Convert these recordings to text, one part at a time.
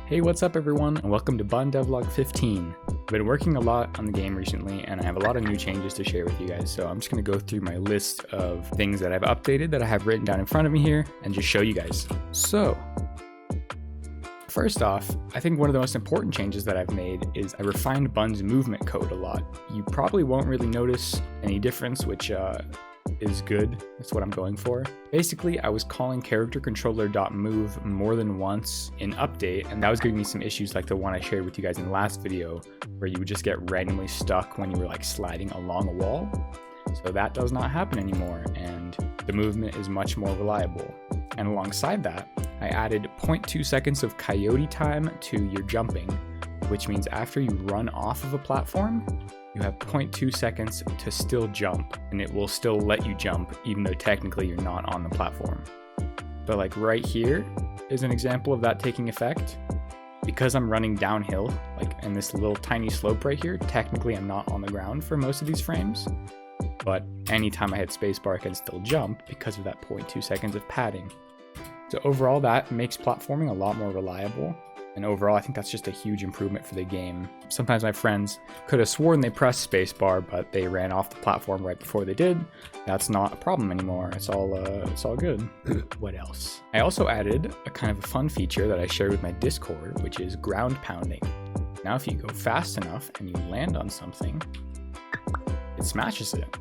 Hey, what's up everyone, and welcome to Devlog 15. I've been working a lot on the game recently, and I have a lot of new changes to share with you guys, so I'm just going to go through my list of things that I've updated that I have written down in front of me here, and just show you guys. So, first off, I think one of the most important changes that I've made is I refined Bun's movement code a lot. You probably won't really notice any difference, which is good. That's what I'm going for. Basically, I was calling character controller.move more than once in update, and that was giving me some issues like the one I shared with you guys in the last video, where you would just get randomly stuck when you were like sliding along a wall. So that does not happen anymore, and the movement is much more reliable. And alongside that, I added 0.2 seconds of coyote time to your jumping, which means after you run off of a platform, you have 0.2 seconds to still jump, and it will still let you jump even though technically you're not on the platform. But like right here is an example of that taking effect. Because I'm running downhill, like in this little tiny slope right here, technically I'm not on the ground for most of these frames, but anytime I hit spacebar I can still jump because of that 0.2 seconds of padding. So overall that makes platforming a lot more reliable. And overall, I think that's just a huge improvement for the game. Sometimes my friends could have sworn they pressed spacebar, but they ran off the platform right before they did. That's not a problem anymore. It's all good. What else? I also added a kind of a fun feature that I shared with my Discord, which is ground pounding. Now, if you go fast enough and you land on something, it smashes it.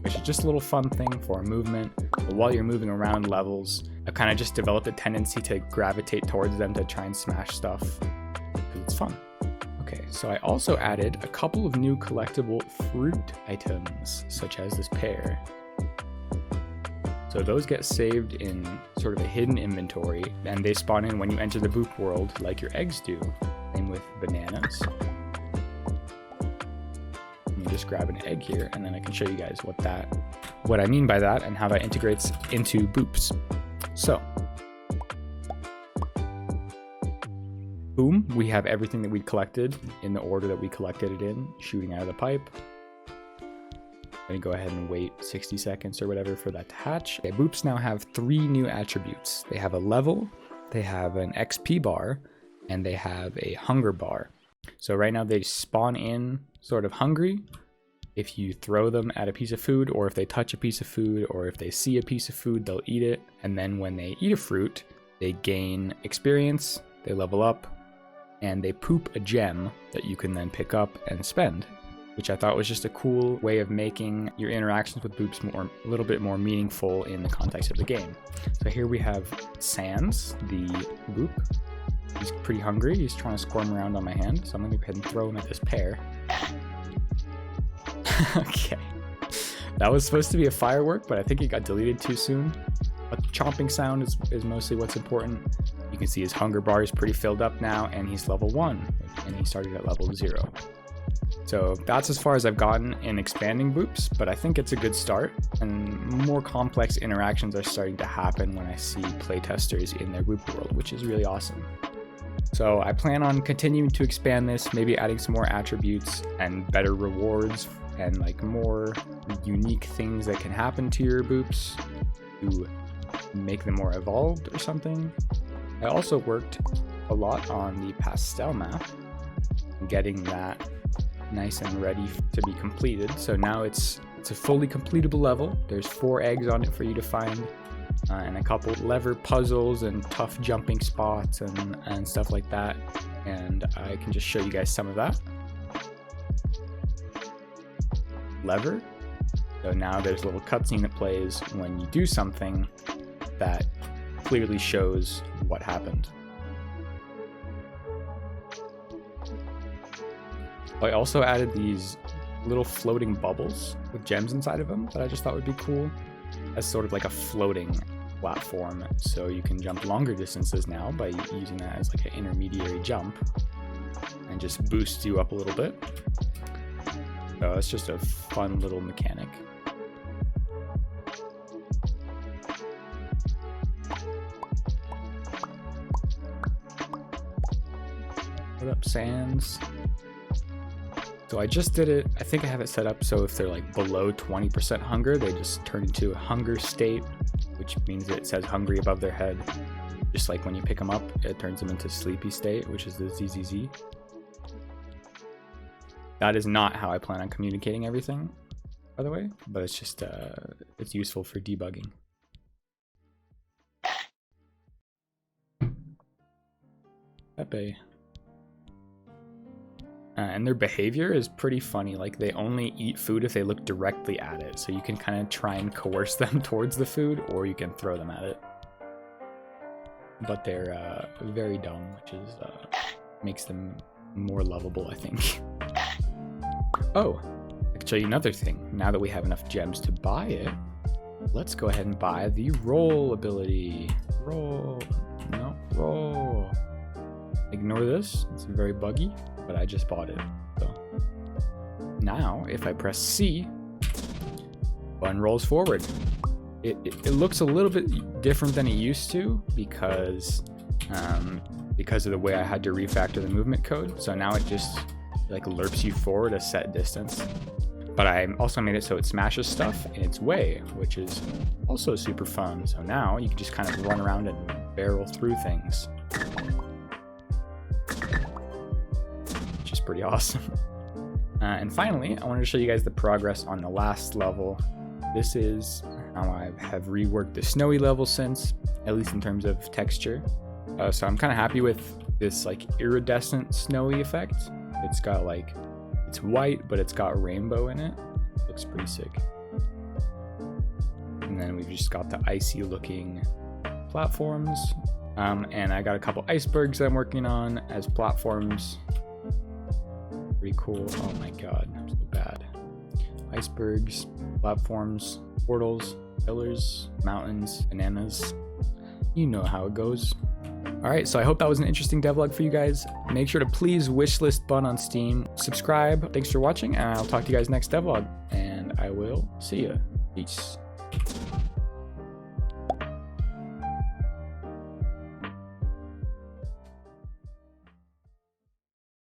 Which is just a little fun thing for movement. But while you're moving around levels, I've kind of just developed a tendency to gravitate towards them to try and smash stuff, because it's fun. Okay, so I also added a couple of new collectible fruit items, such as this pear. So those get saved in sort of a hidden inventory, and they spawn in when you enter the Boop world, like your eggs do. Same with bananas. Let me just grab an egg here, and then I can show you guys what I mean by that and how that integrates into Boops. So, boom, we have everything that we collected in the order that we collected it in, shooting out of the pipe. I'm gonna go ahead and wait 60 seconds or whatever for that to hatch. Okay, Boops now have 3 new attributes. They have a level, they have an XP bar, and they have a hunger bar. So right now they spawn in sort of hungry. If you throw them at a piece of food, or if they touch a piece of food, or if they see a piece of food, they'll eat it. And then when they eat a fruit, they gain experience, they level up, and they poop a gem that you can then pick up and spend, which I thought was just a cool way of making your interactions with Boops a little bit more meaningful in the context of the game. So here we have Sans, the Boop. He's pretty hungry, he's trying to squirm around on my hand, so I'm gonna go ahead and throw him at this pear. Okay, that was supposed to be a firework, but I think it got deleted too soon. A chomping sound is mostly what's important. You can see his hunger bar is pretty filled up now, and he's level 1, and he started at level 0. So that's as far as I've gotten in expanding Boops, but I think it's a good start, and more complex interactions are starting to happen when I see playtesters in their Boop world, which is really awesome. So I plan on continuing to expand this, maybe adding some more attributes and better rewards and like more unique things that can happen to your Boops to make them more evolved or something. I also worked a lot on the pastel map, getting that nice and ready to be completed. So now it's a fully completable level. There's 4 eggs on it for you to find, and a couple lever puzzles and tough jumping spots and stuff like that. And I can just show you guys some of that. Lever. So now there's a little cutscene that plays when you do something that clearly shows what happened. I also added these little floating bubbles with gems inside of them that I just thought would be cool, as sort of like a floating platform, so you can jump longer distances now by using that as like an intermediary jump, and just boosts you up a little bit. So it's just a fun little mechanic. What up, Sans? So I just did it, I think I have it set up so if they're like below 20% hunger, they just turn into a hunger state, which means that it says hungry above their head. Just like when you pick them up, it turns them into sleepy state, which is the ZZZ. That is not how I plan on communicating everything, by the way, but it's just, it's useful for debugging. Pepe. And their behavior is pretty funny. Like, they only eat food if they look directly at it. So you can kind of try and coerce them towards the food, or you can throw them at it. But they're very dumb, which is makes them more lovable, I think. Oh, I can show you another thing. Now that we have enough gems to buy it, let's go ahead and buy the roll ability. Roll. No, roll. Ignore this. It's very buggy, but I just bought it. So now, if I press C, button rolls forward. It looks a little bit different than it used to because of the way I had to refactor the movement code. So now it just like lerps you forward a set distance. But I also made it so it smashes stuff in its way, which is also super fun. So now you can just kind of run around and barrel through things, which is pretty awesome. And finally, I wanted to show you guys the progress on the last level. This is how I have reworked the snowy level since, at least in terms of texture. So I'm kind of happy with this like iridescent snowy effect. It's got like, it's white, but it's got rainbow in it. Looks pretty sick. And then we've just got the icy looking platforms. And I got a couple icebergs that I'm working on as platforms. Pretty cool. Oh my god, I'm so bad. Icebergs, platforms, portals, pillars, mountains, bananas. You know how it goes. Alright, so I hope that was an interesting devlog for you guys. Make sure to please wishlist Bun on Steam. Subscribe. Thanks for watching, and I'll talk to you guys next devlog. And I will see ya. Peace.